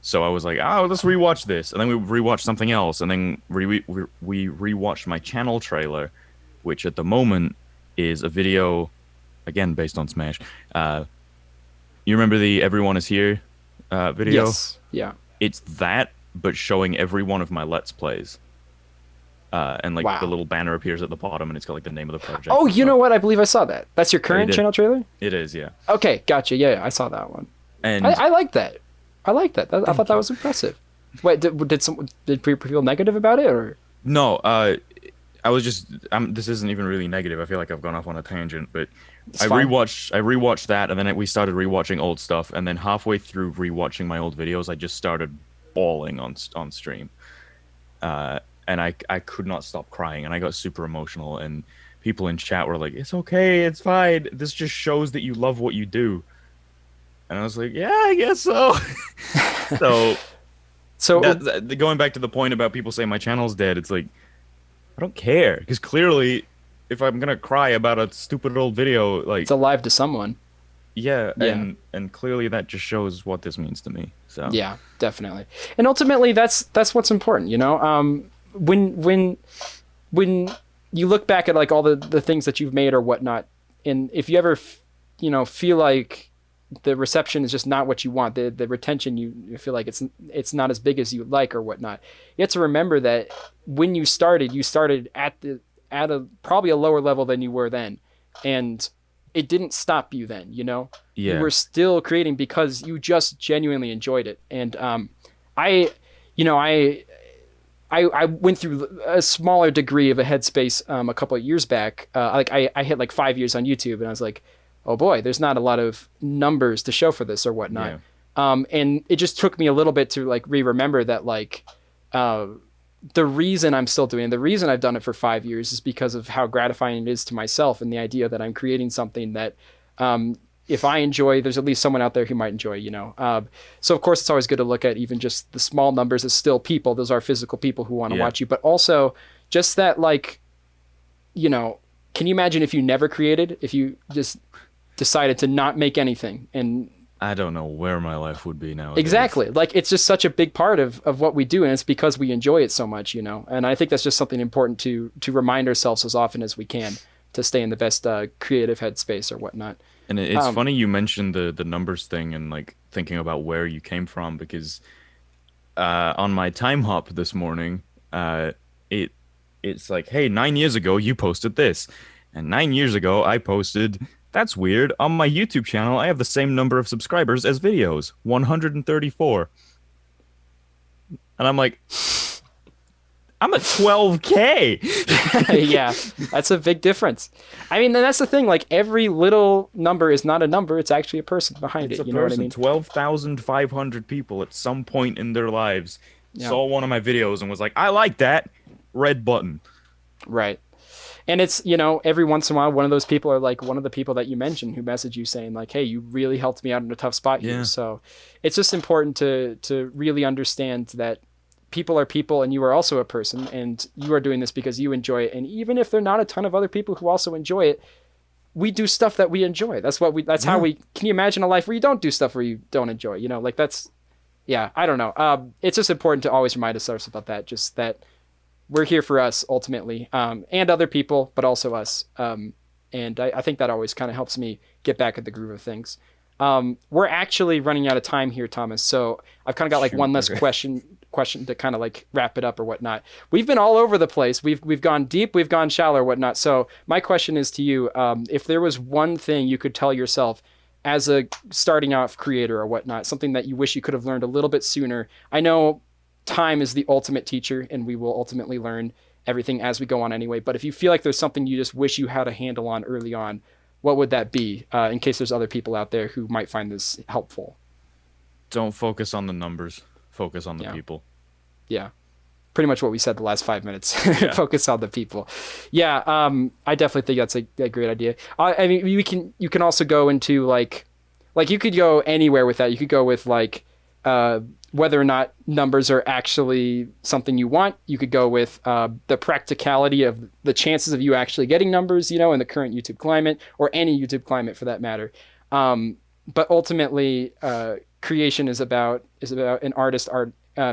So I was like, oh, let's rewatch this, and then we rewatched something else, and then we rewatched my channel trailer, which at the moment is a video, again based on Smash. You remember the "Everyone Is Here" video? Yes. Yeah. It's that, but showing every one of my Let's Plays. And like the Wow. little banner appears at the bottom, and it's got like the name of the project. Oh, and you stuff. know what? I believe I saw that. That's your Yeah, you current did. channel trailer? It is, yeah. Okay, gotcha. Yeah, yeah, I saw that one. And I like that. I like that. I thought that you. was impressive. Wait, did people feel negative about it or? No, I was just. This isn't even really negative. I feel like I've gone off on a tangent, but It's fine. I rewatched that, and then we started rewatching old stuff, and then halfway through rewatching my old videos, I just started bawling on stream. And I could not stop crying, and I got super emotional, and people in chat were like, "It's okay, it's fine. This just shows that you love what you do." And I was like, "Yeah, I guess so." So So going back to the point about people saying my channel's dead, it's like I don't care because clearly, if I'm gonna cry about a stupid old video, like it's alive to someone. yeah, Yeah. and clearly that just shows what this means to me. So Yeah, definitely. And ultimately that's what's important, you know? When you look back at like all the things that you've made or whatnot, and if you ever feel like the reception is just not what you want, the retention, you feel like it's not as big as you would like or whatnot, you have to remember that when you started at a probably a lower level than you were then, and it didn't stop you then, you know. You yeah, were still creating because you just genuinely enjoyed it. And I you know I went through a smaller degree of a headspace a couple of years back. Like I hit like 5 years on YouTube, and I was like, oh boy, there's not a lot of numbers to show for this or whatnot. yeah, And it just took me a little bit to like remember that like the reason I'm still doing it, the reason I've done it for 5 years is because of how gratifying it is to myself, and the idea that I'm creating something that if I enjoy, there's at least someone out there who might enjoy, you know. So of course it's always good to look at even just the small numbers as still people. Those are physical people who want to yeah. watch you, but also just that, like, you know, can you imagine if you never created, if you just decided to not make anything? And I don't know where my life would be now. exactly, like it's just such a big part of what we do, and it's because we enjoy it so much, you know. And I think that's just something important to remind ourselves as often as we can to stay in the best creative headspace or whatnot. And it's funny you mentioned the numbers thing and like thinking about where you came from because on my time hop this morning, it's like, hey, 9 years ago you posted this, and 9 years ago I posted. That's weird. On my YouTube channel, I have the same number of subscribers as videos, 134. And I'm like, I'm at 12K. Yeah, that's a big difference. I mean, and that's the thing. Like every little number is not a number; it's actually a person behind It's it. a You know what I person. mean? 12,500 people at some point in their lives Yeah. saw one of my videos and was like, I like that. Red button. Right. And it's, you know, every once in a while, one of those people are like one of the people that you mentioned who message you saying like, hey, you really helped me out in a tough spot here. Yeah. So it's just important to really understand that people are people and you are also a person, and you are doing this because you enjoy it. And even if there are not a ton of other people who also enjoy it, we do stuff that we enjoy. That's how we, can you imagine a life where you don't do stuff where you don't enjoy, you know, like that's, yeah, I don't know. It's just important to always remind ourselves about that, just that we're here for us ultimately, and other people, but also us. And I think that always kind of helps me get back at the groove of things. We're actually running out of time here, Thomas. So I've kind of got like Shoot, one last okay. question to kind of like wrap it up or whatnot. We've been all over the place. We've gone deep, we've gone shallow or whatnot. So my question is to you: if there was one thing you could tell yourself as a starting out creator or whatnot, something that you wish you could have learned a little bit sooner. I know time is the ultimate teacher, and we will ultimately learn everything as we go on anyway. But if you feel like there's something you just wish you had a handle on early on, what would that be? In case there's other people out there who might find this helpful. Don't focus on the numbers. Focus on the Yeah, people. yeah. Pretty much what we said the last 5 minutes. Yeah. Focus on the people. Yeah, I definitely think that's a great idea. I mean, you can also go into like you could go anywhere with that. You could go with like whether or not numbers are actually something you want. You could go with the practicality of the chances of you actually getting numbers, in the current YouTube climate or any YouTube climate for that matter. But ultimately, creation is about an artist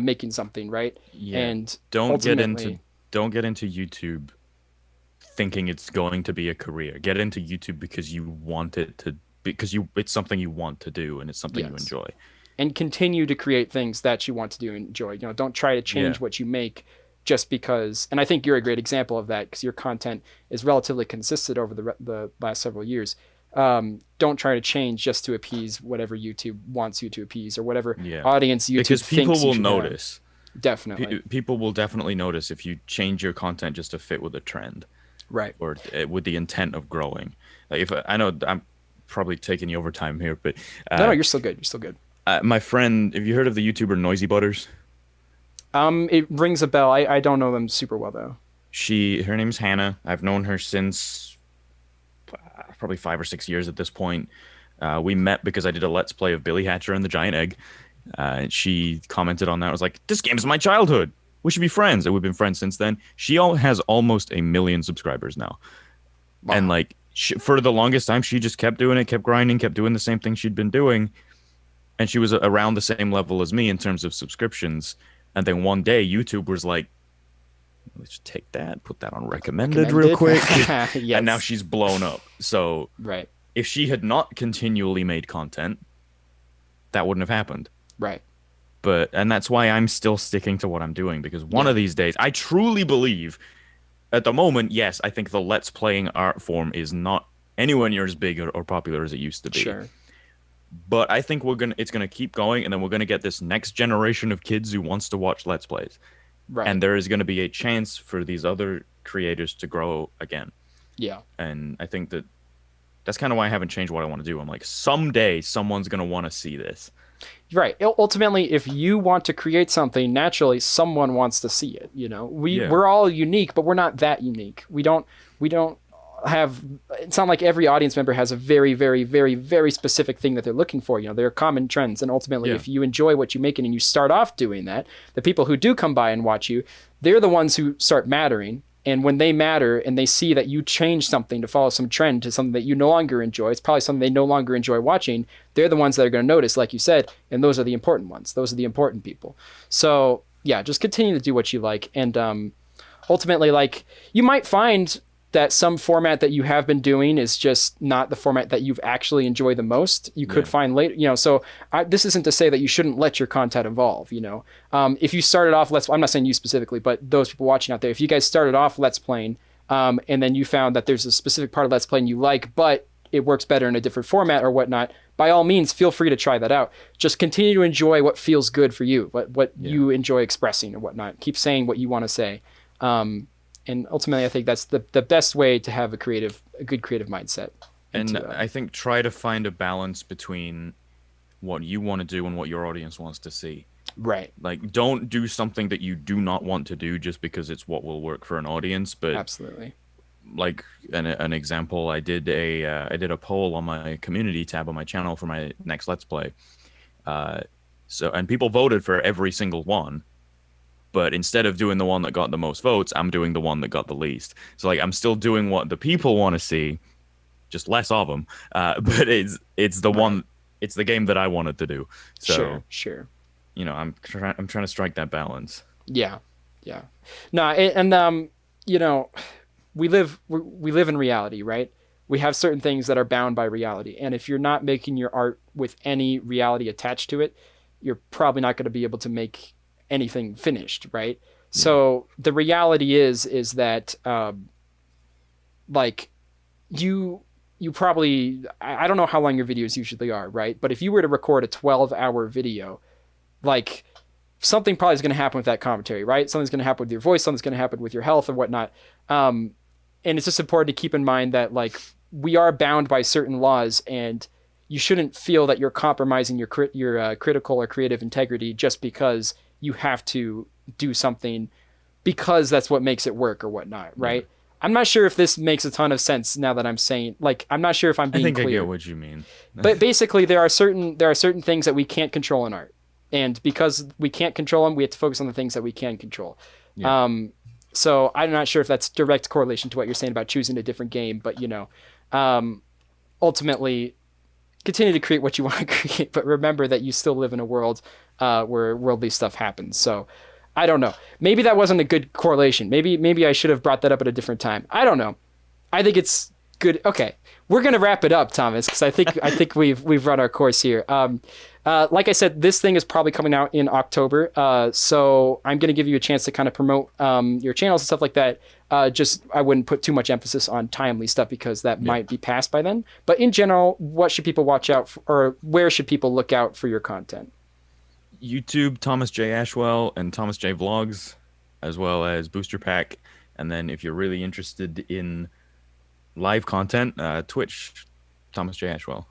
making something, right? Yeah. And Don't get into ultimately, don't get into YouTube thinking it's going to be a career. Get into YouTube because you want it to because you it's something you want to do and it's something you yes, enjoy. and continue to create things that you want to do and enjoy. Don't try to Yeah. change what you make just because. And I think you're a great example of that because your content is relatively consistent over the last several years. Don't try to change just to appease whatever YouTube wants you to appease or whatever Yeah. audience YouTube Because people thinks you will should have. notice. Definitely. People will definitely notice if you change your content just to fit with a trend Right. or with the intent of growing. Like if I know I'm probably taking you over time here, but No, uh, you're still good. You're still good. my friend, have you heard of the YouTuber Noisy Butters? It rings a bell. I don't know them super well though. Her name's Hannah. I've known her since probably 5 or 6 years at this point. We met because I did a Let's Play of Billy Hatcher and the Giant Egg. She commented on that. I was like, "This game's my childhood. We should be friends." And we've been friends since then. Has almost 1 million subscribers now, and Wow. like for the longest time, she just kept doing it, kept grinding, kept doing the same thing she'd been doing, and she was around the same level as me in terms of subscriptions. And then one day, YouTube was like, let's take that, put that on recommended real Recommended. quick. And now Yes. she's blown up. So Right. if she had not continually made content, that wouldn't have happened. Right. And that's why I'm still sticking to what I'm doing because one Yeah. of these days, I truly believe at the moment, yes, I think the Let's Playing art form is not anywhere near as big or popular as it used to be. Sure. But I think it's gonna keep going, and then we're gonna get this next generation of kids who wants to watch Let's Plays. Right. And there is gonna be a chance for these other creators to grow again. Yeah. And I think that's kind of why I haven't changed what I want to do. I'm like, someday someone's gonna want to see this. Right. Ultimately, if you want to create something, naturally someone wants to see it. Yeah. We're all unique, but we're not that unique. We don't have. It's not like every audience member has a very, very, very, very specific thing that they're looking for. There are common trends, and ultimately, Yeah. if you enjoy what you're making and you start off doing that, the people who do come by and watch you, they're the ones who start mattering. And when they matter and they see that you change something to follow some trend to something that you no longer enjoy, it's probably something they no longer enjoy watching. They're the ones that are going to notice, like you said, and those are the important ones. Those are the important people. So yeah, just continue to do what you like, and ultimately, like you might find that some format that you have been doing is just not the format that you've actually enjoyed the most. You could Yeah. find later. So this isn't to say that you shouldn't let your content evolve. If you started off, I'm not saying you specifically, but those people watching out there, if you guys started off Let's Playing, and then you found that there's a specific part of Let's Playing you like, but it works better in a different format or whatnot, by all means, feel free to try that out. Just continue to enjoy what feels good for you, what Yeah. you enjoy expressing and whatnot. Keep saying what you want to say. And ultimately, I think that's the best way to have a good creative mindset. And To, I think try to find a balance between what you want to do and what your audience wants to see. right, Like, don't do something that you do not want to do just because it's what will work for an audience. But absolutely, like an example, I did a poll on my community tab on my channel for my next Let's Play. And people voted for every single one. But instead of doing the one that got the most votes, I'm doing the one that got the least. So like I'm still doing what the people want to see, just less of them. But it's the right, one, it's the game that I wanted to do. So sure, I'm trying to strike that balance. yeah, yeah. No, and you know, we live in reality, right? We have certain things that are bound by reality. And if you're not making your art with any reality attached to it, you're probably not going to be able to make anything finished, right? Yeah. So the reality is that like you probably, I don't know how long your videos usually are, right? But if you were to record a 12-hour video, like something probably is going to happen with that commentary, right? Something's going to happen with your voice, something's going to happen with your health and whatnot. And it's just important to keep in mind that like we are bound by certain laws, and you shouldn't feel that you're compromising your critical or creative integrity just because you have to do something because that's what makes it work or whatnot, right? Yeah. I'm not sure if this makes a ton of sense now that I'm saying, like, I'm not sure if I'm being clear. I get what you mean. But basically there are certain things that we can't control in art. And because we can't control them, we have to focus on the things that we can control. Yeah. So I'm not sure if that's direct correlation to what you're saying about choosing a different game, but ultimately continue to create what you want to create, but remember that you still live in a world where worldly stuff happens. So I don't know. Maybe that wasn't a good correlation. Maybe I should have brought that up at a different time. I don't know. I think it's good. Okay, we're gonna wrap it up, Thomas, because I think we've run our course here. Like I said, this thing is probably coming out in October. So I'm gonna give you a chance to kind of promote your channels and stuff like that. Just I wouldn't put too much emphasis on timely stuff because that might be past by then. But in general, what should people watch out for, or where should people look out for your content? YouTube, Thomas J. Ashwell and Thomas J. Vlogs, as well as Booster Pack. And then if you're really interested in live content, Twitch, Thomas J. Ashwell.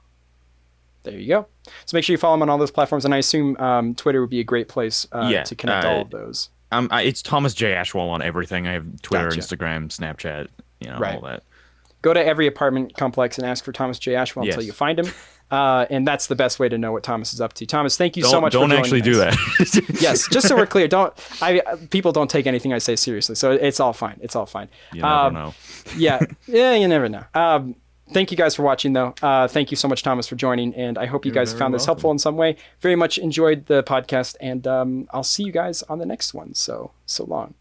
There you go. So make sure you follow him on all those platforms. And I assume Twitter would be a great place to connect all of those. It's Thomas J. Ashwell on everything. I have Twitter, Instagram, Snapchat, all that. Go to every apartment complex and ask for Thomas J. Ashwell until you find him. And that's the best way to know what Thomas is up to. Thomas, thank you so much for joining us. Don't actually do that. Yes, just so we're clear, people don't take anything I say seriously, so it's all fine. It's all fine. You never know. Yeah, you never know. Thank you guys for watching, though. Thank you so much, Thomas, for joining, and I hope you guys found this helpful in some way. Very much enjoyed the podcast, and I'll see you guys on the next one. So long.